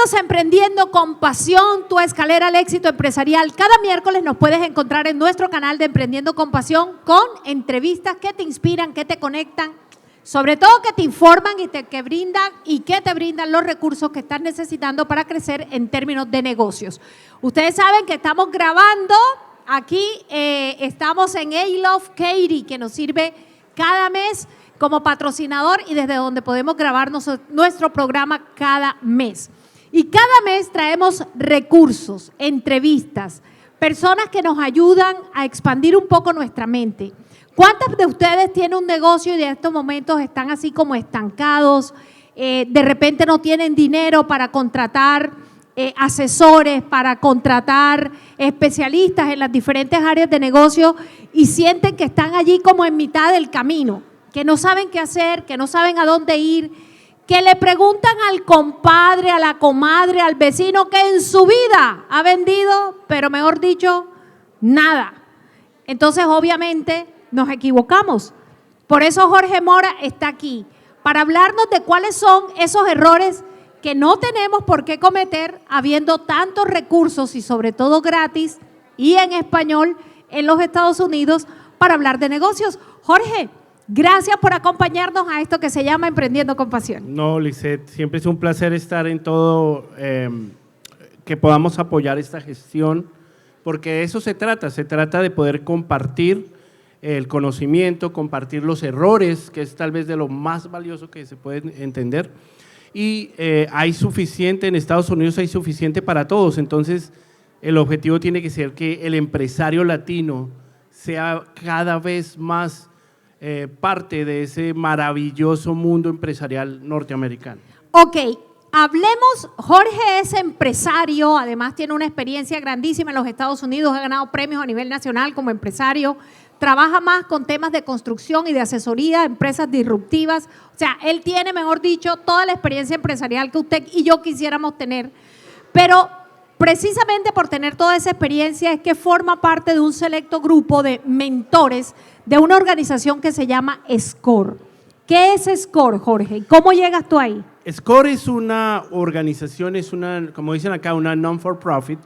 Bienvenidos a Emprendiendo con Pasión, tu escalera al éxito empresarial. Cada miércoles nos puedes encontrar en nuestro canal de Emprendiendo con Pasión con entrevistas que te inspiran, que te conectan, sobre todo que te informan y que te brindan los recursos que estás necesitando para crecer en términos de negocios. Ustedes saben que estamos grabando aquí, estamos en A-Love Katie, que nos sirve cada mes como patrocinador y desde donde podemos grabar nuestro programa cada mes. Y cada mes traemos recursos, entrevistas, personas que nos ayudan a expandir un poco nuestra mente. ¿Cuántas de ustedes tienen un negocio y de estos momentos están así como estancados? De repente no tienen dinero para contratar asesores, para contratar especialistas en las diferentes áreas de negocio y sienten que están allí como en mitad del camino, que no saben qué hacer, que no saben a dónde ir, que le preguntan al compadre, a la comadre, al vecino que en su vida ha vendido, pero mejor dicho, nada. Entonces, obviamente, nos equivocamos. Por eso Jorge Mora está aquí, para hablarnos de cuáles son esos errores que no tenemos por qué cometer habiendo tantos recursos y sobre todo gratis y en español en los Estados Unidos para hablar de negocios. Jorge, gracias por acompañarnos a esto que se llama Emprendiendo con Pasión. No, Lisette, siempre es un placer estar en todo, que podamos apoyar esta gestión, porque de eso se trata de poder compartir el conocimiento, compartir los errores, que es tal vez de lo más valioso que se puede entender. Y hay suficiente, en Estados Unidos hay suficiente para todos, entonces el objetivo tiene que ser que el empresario latino sea cada vez más parte de ese maravilloso mundo empresarial norteamericano. Ok, hablemos, Jorge es empresario, además tiene una experiencia grandísima en los Estados Unidos, ha ganado premios a nivel nacional como empresario, trabaja más con temas de construcción y de asesoría a empresas disruptivas, o sea, él tiene, mejor dicho, toda la experiencia empresarial que usted y yo quisiéramos tener, pero precisamente por tener toda esa experiencia es que forma parte de un selecto grupo de mentores de una organización que se llama SCORE. ¿Qué es SCORE, Jorge? ¿Cómo llegas tú ahí? SCORE es una organización, es una, como dicen acá, una non-for-profit,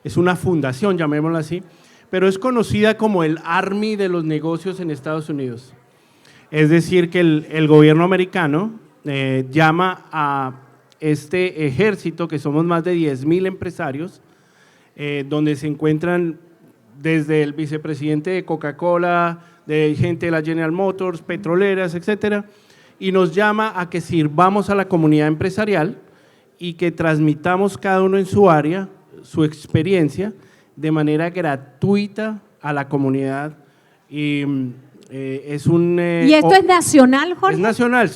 es una fundación, llamémosla así, pero es conocida como el Army de los negocios en Estados Unidos. Es decir, que el gobierno americano llama a este ejército, que somos más de 10,000 empresarios, donde se encuentran desde el vicepresidente de Coca-Cola, de gente de la General Motors, petroleras, etcétera, y nos llama a que sirvamos a la comunidad empresarial y que transmitamos cada uno en su área su experiencia de manera gratuita a la comunidad. Y es un… ¿Y esto es nacional, Jorge? Es nacional,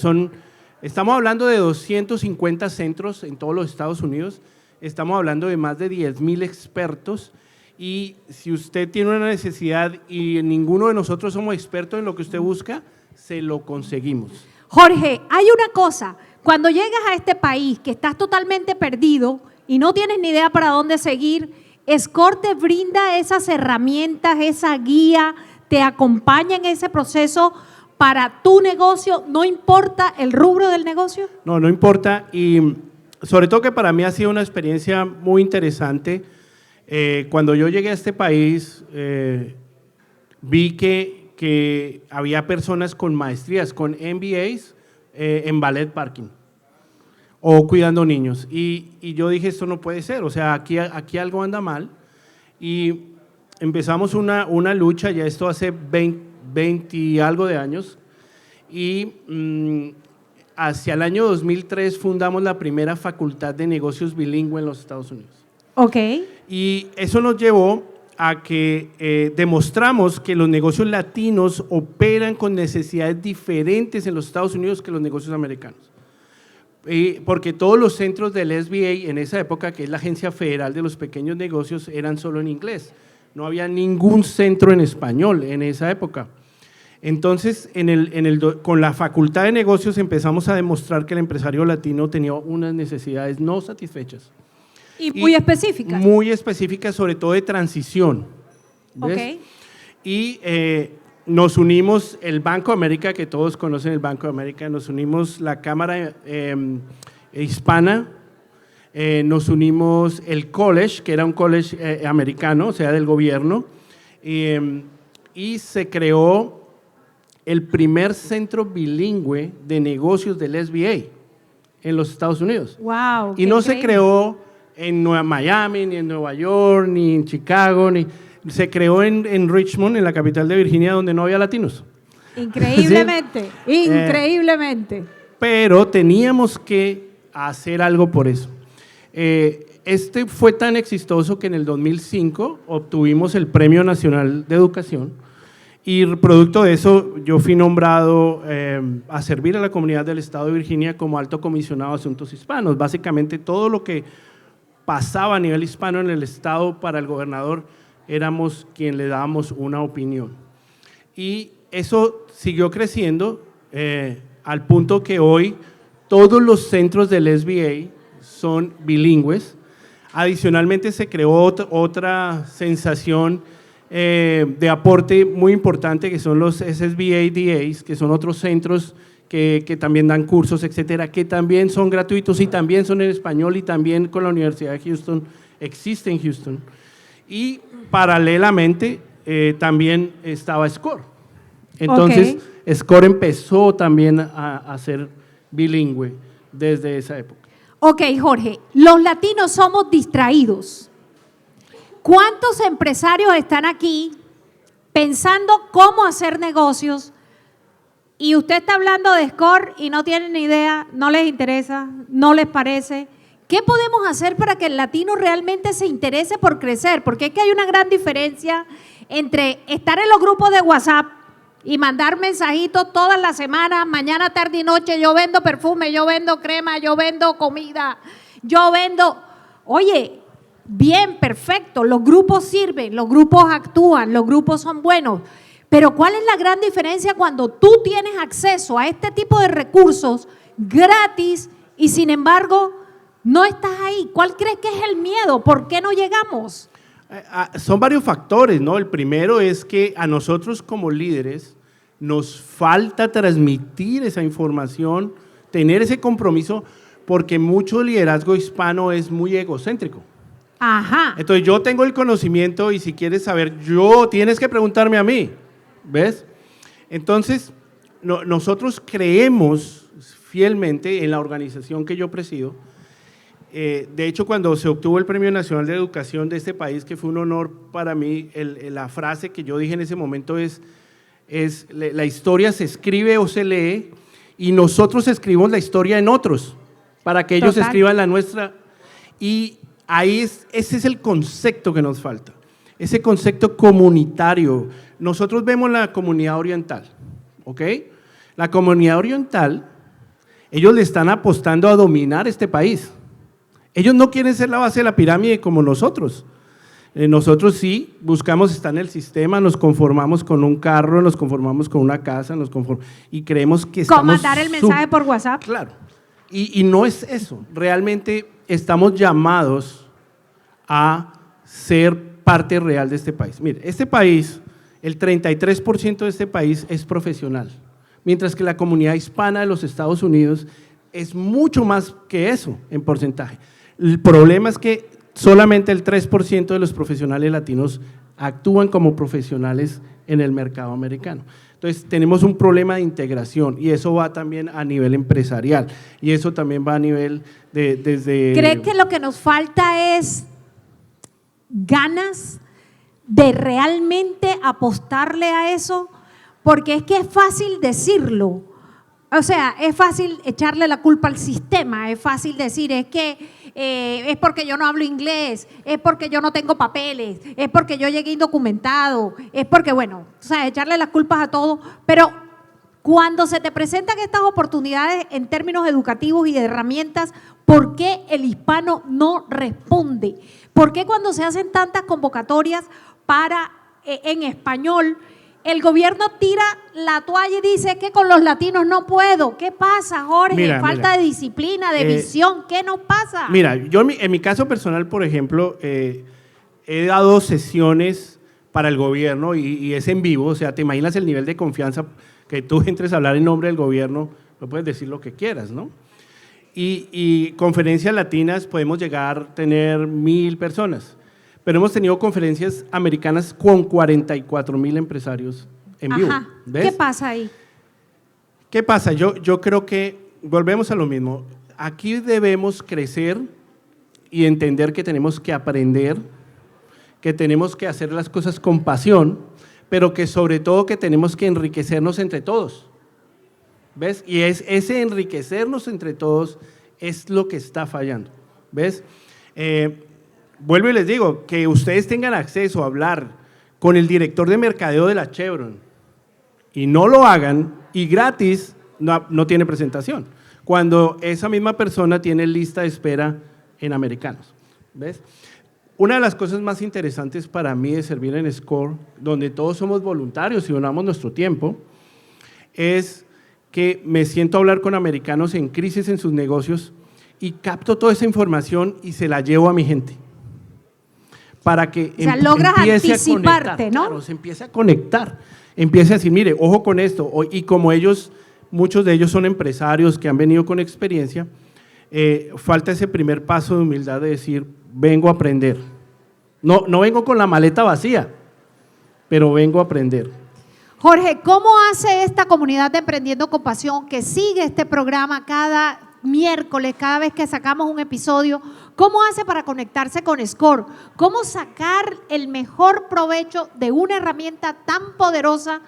estamos hablando de 250 centros en todos los Estados Unidos, estamos hablando de más de 10,000 expertos. Y si usted tiene una necesidad y ninguno de nosotros somos expertos en lo que usted busca, se lo conseguimos. Jorge, hay una cosa, cuando llegas a este país que estás totalmente perdido y no tienes ni idea para dónde seguir, SCORE te brinda esas herramientas, esa guía, te acompaña en ese proceso para tu negocio, ¿no importa el rubro del negocio? No, no importa, y sobre todo que para mí ha sido una experiencia muy interesante. Cuando yo llegué a este país, vi que había personas con maestrías, con MBAs en ballet parking o cuidando niños. Y yo dije, esto no puede ser, o sea, aquí algo anda mal. Y empezamos una lucha, ya esto hace 20 y algo de años. Y hacia el año 2003 fundamos la primera facultad de negocios bilingüe en los Estados Unidos. Ok. Y eso nos llevó a que demostramos que los negocios latinos operan con necesidades diferentes en los Estados Unidos que los negocios americanos. Porque todos los centros del SBA en esa época, que es la Agencia Federal de los Pequeños Negocios, eran solo en inglés. No había ningún centro en español en esa época. Entonces, con la Facultad de Negocios empezamos a demostrar que el empresario latino tenía unas necesidades no satisfechas. Y muy específicas. Muy específicas, sobre todo de transición. ¿Ves? Okay. Y nos unimos el Banco de América, que todos conocen el Banco de América, nos unimos la Cámara Hispana, nos unimos el college, que era un college americano, o sea, del gobierno, y se creó el primer centro bilingüe de negocios del SBA en los Estados Unidos. Wow, y no se creó en Miami, ni en Nueva York, ni en Chicago, se creó en Richmond, en la capital de Virginia, donde no había latinos. Increíblemente, ¿Sí? increíblemente. Pero teníamos que hacer algo por eso. Este fue tan exitoso que en el 2005 obtuvimos el Premio Nacional de Educación y producto de eso yo fui nombrado a servir a la comunidad del estado de Virginia como alto comisionado de asuntos hispanos. Básicamente todo lo que pasaba a nivel hispano en el estado para el gobernador éramos quien le dábamos una opinión. Y eso siguió creciendo al punto que hoy todos los centros del SBA son bilingües. Adicionalmente se creó otra sensación de aporte muy importante que son los SSBA DAs, que son otros centros que también dan cursos, etcétera, que también son gratuitos y también son en español y también con la Universidad de Houston, existe en Houston. Y paralelamente también estaba SCORE. Entonces, SCORE empezó también a ser bilingüe desde esa época. Ok, Jorge, los latinos somos distraídos. ¿Cuántos empresarios están aquí pensando cómo hacer negocios? Y usted está hablando de SCORE y no tienen ni idea, no les interesa, no les parece. ¿Qué podemos hacer para que el latino realmente se interese por crecer? Porque es que hay una gran diferencia entre estar en los grupos de WhatsApp y mandar mensajitos todas las semanas, mañana, tarde y noche, yo vendo perfume, yo vendo crema, yo vendo comida, yo vendo… Oye, bien, perfecto, los grupos sirven, los grupos actúan, los grupos son buenos, pero ¿cuál es la gran diferencia cuando tú tienes acceso a este tipo de recursos gratis y sin embargo no estás ahí? ¿Cuál crees que es el miedo? ¿Por qué no llegamos? Son varios factores, ¿no? El primero es que a nosotros como líderes nos falta transmitir esa información, tener ese compromiso, porque mucho liderazgo hispano es muy egocéntrico. Ajá. Entonces yo tengo el conocimiento y si quieres saber, tienes que preguntarme a mí, ¿ves? Entonces nosotros creemos fielmente en la organización que yo presido. De hecho, cuando se obtuvo el Premio Nacional de Educación de este país, que fue un honor para mí, la frase que yo dije en ese momento es la historia se escribe o se lee y nosotros escribimos la historia en otros para que ellos escriban la nuestra. Y ahí ese es el concepto que nos falta, ese concepto comunitario. Nosotros vemos la comunidad oriental, ¿ok? La comunidad oriental, ellos le están apostando a dominar este país. Ellos no quieren ser la base de la pirámide como nosotros. Nosotros sí buscamos estar en el sistema, nos conformamos con un carro, nos conformamos con una casa, y creemos que estamos… ¿Cómo mandar el mensaje por WhatsApp? Claro, y no es eso. Realmente estamos llamados a ser parte real de este país. Mire, este país, el 33% de este país es profesional, mientras que la comunidad hispana de los Estados Unidos es mucho más que eso en porcentaje. El problema es que solamente el 3% de los profesionales latinos actúan como profesionales en el mercado americano. Entonces, tenemos un problema de integración y eso va también a nivel empresarial y eso también va a nivel desde… ¿Cree que lo que nos falta es ganas de realmente apostarle a eso? Porque es que es fácil decirlo. O sea, es fácil echarle la culpa al sistema, es fácil decir, es que es porque yo no hablo inglés, es porque yo no tengo papeles, es porque yo llegué indocumentado, es porque, bueno, o sea, echarle las culpas a todo, pero cuando se te presentan estas oportunidades en términos educativos y de herramientas, ¿por qué el hispano no responde? ¿Por qué cuando se hacen tantas convocatorias en español, el gobierno tira la toalla y dice que con los latinos no puedo? ¿Qué pasa, Jorge? Falta de disciplina, de visión, ¿qué nos pasa? Mira, yo en mi caso personal, por ejemplo, he dado sesiones para el gobierno y es en vivo, o sea, te imaginas el nivel de confianza que tú entres a hablar en nombre del gobierno, no puedes decir lo que quieras, ¿no? y conferencias latinas podemos llegar a tener 1,000 personas, pero hemos tenido conferencias americanas con 44,000 empresarios en vivo. Ajá. ¿Ves? ¿Qué pasa ahí? ¿Qué pasa? Yo creo que volvemos a lo mismo. Aquí debemos crecer y entender que tenemos que aprender, que tenemos que hacer las cosas con pasión, pero que sobre todo que tenemos que enriquecernos entre todos. ¿Ves? Y ese enriquecernos entre todos es lo que está fallando. ¿Ves? Vuelvo y les digo, que ustedes tengan acceso a hablar con el director de mercadeo de la Chevron y no lo hagan, y gratis, no tiene presentación, cuando esa misma persona tiene lista de espera en Americanos. ¿Ves? Una de las cosas más interesantes para mí de servir en SCORE, donde todos somos voluntarios y donamos nuestro tiempo, es que me siento a hablar con americanos en crisis en sus negocios y capto toda esa información y se la llevo a mi gente. Para que logras empiece anticiparte, a conectar, ¿no? Claro, se empiece a conectar, empiece a decir, mire, ojo con esto, y como muchos de ellos son empresarios que han venido con experiencia, falta ese primer paso de humildad de decir, vengo a aprender. No vengo con la maleta vacía, pero vengo a aprender. Jorge, ¿cómo hace esta comunidad de Emprendiendo con Pasión que sigue este programa cada miércoles, cada vez que sacamos un episodio? ¿Cómo hace para conectarse con SCORE? ¿Cómo sacar el mejor provecho de una herramienta tan poderosa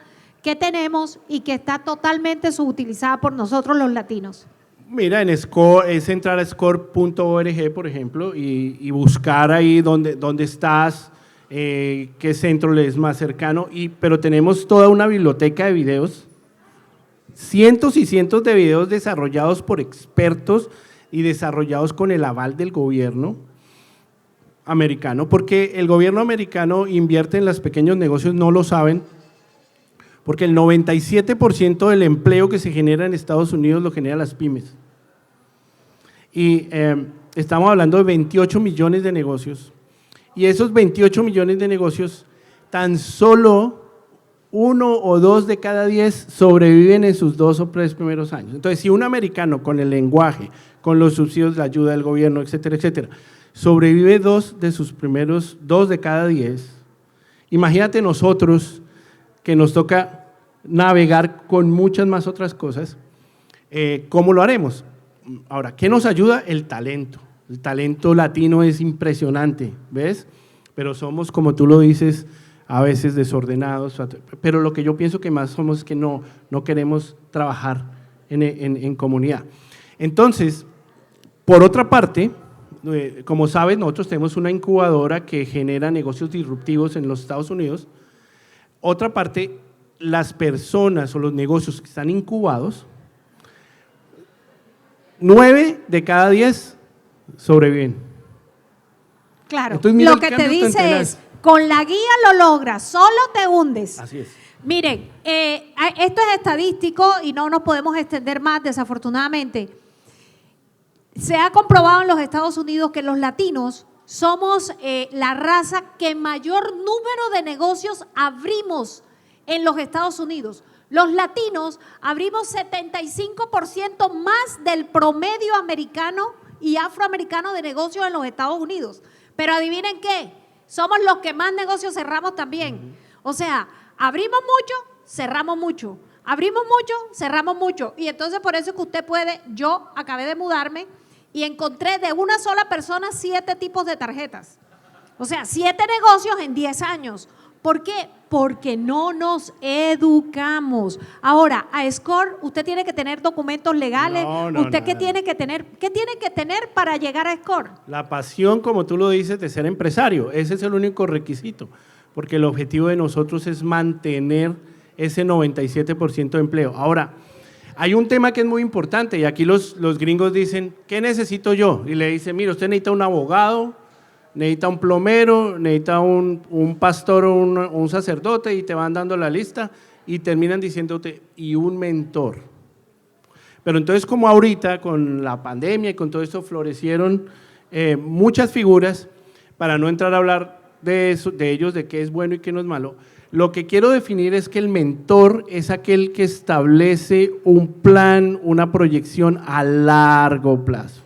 que tenemos y que está totalmente subutilizada por nosotros los latinos? Mira, en SCORE es entrar a score.org, por ejemplo, y buscar ahí dónde estás, qué centro le es más cercano, pero tenemos toda una biblioteca de videos, cientos y cientos de videos desarrollados por expertos y desarrollados con el aval del gobierno americano, porque el gobierno americano invierte en los pequeños negocios, no lo saben, porque el 97% del empleo que se genera en Estados Unidos lo generan las pymes. Y estamos hablando de 28 millones de negocios, y esos 28 millones de negocios, tan solo 1 o 2 de cada 10 sobreviven en sus 2 o 3 primeros años. Entonces, si un americano con el lenguaje, con los subsidios, la ayuda del gobierno, etcétera, etcétera, sobrevive 2 de cada 10, imagínate nosotros que nos toca navegar con muchas más otras cosas, ¿cómo lo haremos? Ahora, ¿qué nos ayuda? El talento. El talento latino es impresionante, ¿ves? Pero somos, como tú lo dices, a veces desordenados, pero lo que yo pienso que más somos es que no queremos trabajar en comunidad. Entonces, por otra parte, como sabes, nosotros tenemos una incubadora que genera negocios disruptivos en los Estados Unidos. Otra parte, las personas o los negocios que están incubados, 9 de cada 10 sobreviven. Claro, Entonces, lo que te dice es, con la guía lo logras, solo te hundes. Así es. Miren, esto es estadístico y no nos podemos extender más, desafortunadamente. Se ha comprobado en los Estados Unidos que los latinos somos la raza que mayor número de negocios abrimos en los Estados Unidos. Los latinos abrimos 75% más del promedio americano y afroamericano de negocios en los Estados Unidos. Pero adivinen qué, somos los que más negocios cerramos también. O sea, abrimos mucho, cerramos mucho. Abrimos mucho, cerramos mucho. Y entonces por eso es que usted puede, yo acabé de mudarme y encontré de una sola persona 7 tipos de tarjetas. O sea, 7 negocios en 10 años. ¿Por qué? Porque no nos educamos. Ahora, a SCORE usted tiene que tener documentos legales. ¿Qué tiene que tener para llegar a SCORE? La pasión, como tú lo dices, de ser empresario. Ese es el único requisito, porque el objetivo de nosotros es mantener ese 97% de empleo. Ahora, hay un tema que es muy importante y aquí los gringos dicen, ¿qué necesito yo? Y le dicen, mira, usted necesita un abogado, necesita un plomero, necesita un pastor o un sacerdote, y te van dando la lista y terminan diciéndote, y un mentor. Pero entonces, como ahorita con la pandemia y con todo esto florecieron muchas figuras, para no entrar a hablar de ellos, de qué es bueno y qué no es malo, Lo que quiero definir es que el mentor es aquel que establece un plan, una proyección a largo plazo.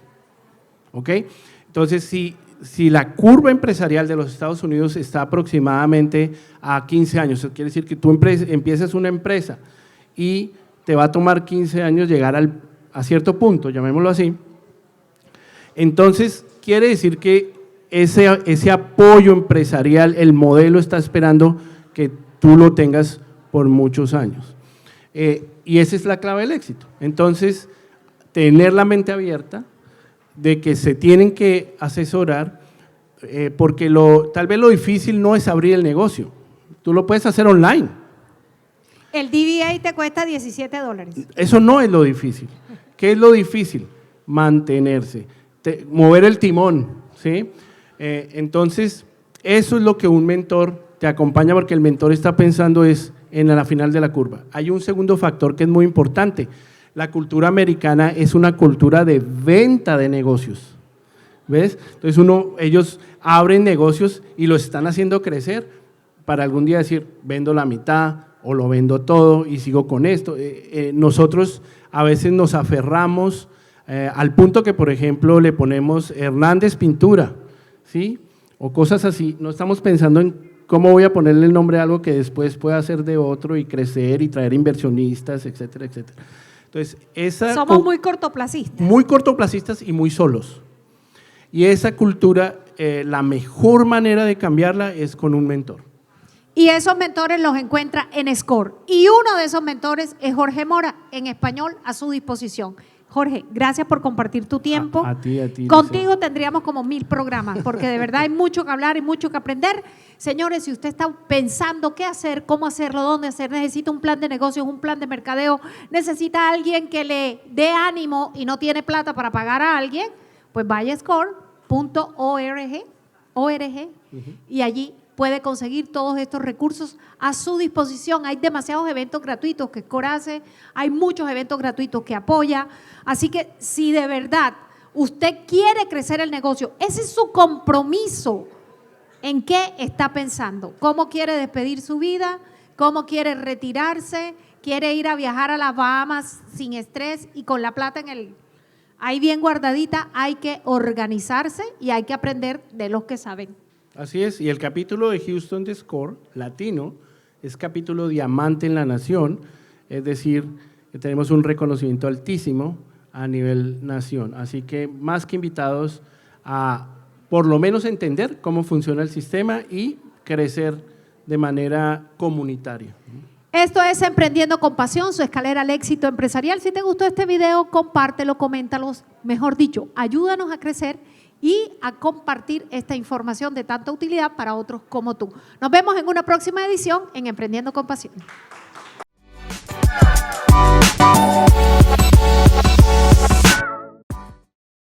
¿Ok? Entonces, si la curva empresarial de los Estados Unidos está aproximadamente a 15 años, eso quiere decir que tú empiezas una empresa y te va a tomar 15 años llegar a cierto punto, llamémoslo así, entonces quiere decir que ese apoyo empresarial, el modelo está esperando que tú lo tengas por muchos años. Y esa es la clave del éxito. Entonces, tener la mente abierta de que se tienen que asesorar, porque tal vez lo difícil no es abrir el negocio, tú lo puedes hacer online. El DBA te cuesta $17. Eso no es lo difícil. ¿Qué es lo difícil? Mantenerse, mover el timón, ¿sí? Entonces, eso es lo que un mentor te acompaña, porque el mentor está pensando es en la final de la curva. Hay un segundo factor que es muy importante. La cultura americana es una cultura de venta de negocios, ¿ves? Entonces ellos abren negocios y los están haciendo crecer para algún día decir, vendo la mitad o lo vendo todo y sigo con esto. Nosotros a veces nos aferramos al punto que, por ejemplo, le ponemos Hernández Pintura, ¿sí? O cosas así. No estamos pensando en cómo voy a ponerle el nombre a algo que después pueda ser de otro y crecer y traer inversionistas, etcétera, etcétera. Entonces, somos muy cortoplacistas. Muy cortoplacistas y muy solos. Y esa cultura, la mejor manera de cambiarla es con un mentor. Y esos mentores los encuentra en SCORE. Y uno de esos mentores es Jorge Mora, en español, a su disposición. Jorge, gracias por compartir tu tiempo. A ti. Contigo tendríamos como 1000 programas, porque de verdad hay mucho que hablar y mucho que aprender. Señores, si usted está pensando qué hacer, cómo hacerlo, dónde hacer, necesita un plan de negocios, un plan de mercadeo, necesita a alguien que le dé ánimo y no tiene plata para pagar a alguien, pues vaya a score.org y allí puede conseguir todos estos recursos a su disposición. Hay demasiados eventos gratuitos que SCORE hace, hay muchos eventos gratuitos que apoya, así que si de verdad usted quiere crecer el negocio, ese es su compromiso. ¿En qué está pensando? ¿Cómo quiere despedir su vida? ¿Cómo quiere retirarse? ¿Quiere ir a viajar a las Bahamas sin estrés y con la plata ahí bien guardadita? Hay que organizarse y hay que aprender de los que saben. Así es, y el capítulo de Houston de SCORE, latino, es capítulo diamante en la nación, es decir, que tenemos un reconocimiento altísimo a nivel nación. Así que más que invitados a por lo menos entender cómo funciona el sistema y crecer de manera comunitaria. Esto es Emprendiendo con Pasión, su escalera al éxito empresarial. Si te gustó este video, compártelo, coméntalo, mejor dicho, ayúdanos a crecer y a compartir esta información de tanta utilidad para otros como tú. Nos vemos en una próxima edición en Emprendiendo con Pasión.